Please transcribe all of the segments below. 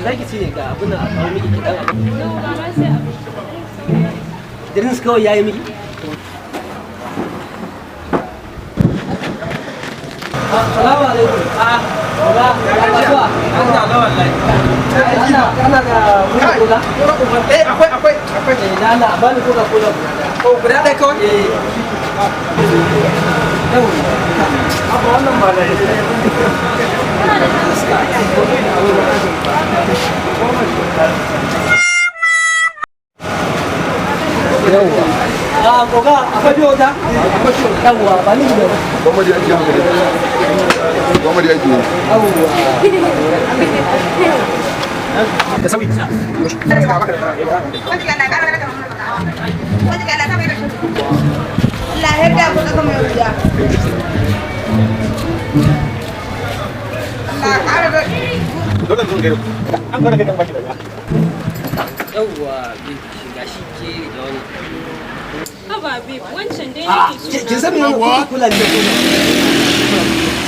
zaki ce ga abin da a miki kidan abin. Drinks kawai yayi miki. Assalamu alaikum. Baba, ya kasuwa. Ana ga wallahi. Kana da cola? Akwai. Da Allah a bani cola. Ko guda ɗaya kawai? Yau. Abu wannan ba da yawwa koga akwai biyo ta yawwa ba ni da gwamnati ake hankali gwamnati ake yawwa da sauyi lahir da kuka kama yau dole sun gairu an gwada gidan baki daga yawwa shiga shi ke da wani haba babe wancan dai nake so kin san me kuka kula da ku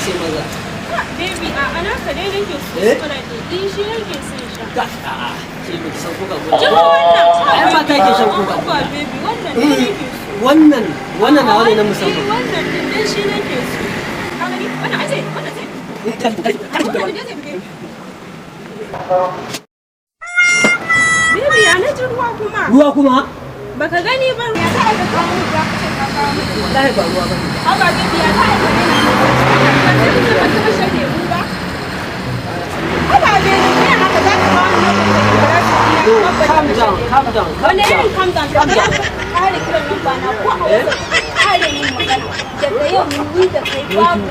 sai maza baby a ana ka dai nake so fara din shi nake son sha a'a ke ba ki san kuka kula jiho wannan ai mata ke shan kuka ba baby wannan dai nake so wannan na wani na musamman wannan din shi nake so kaga ni wannan aje wannan sai Baby, ya na ji ruwa kuma. Ruwa kuma? Baka gani ba ya ta aika kawo mu za ka ce ka kawo mu. Wallahi ba ruwa ba. Haba baby ya ta aika ne na. Ba sai ka ta kashe ne mu ba. Haba baby ne haka za ka kawo mu ne. Calm down. Wani irin calm down? Kare kiran nan ba na ko a wasu. Kare yin magana. Daga yau ni da kai babu.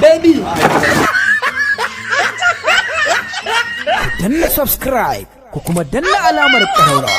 Baby. Danna subscribe ko kuma danna alamar ƙararrawa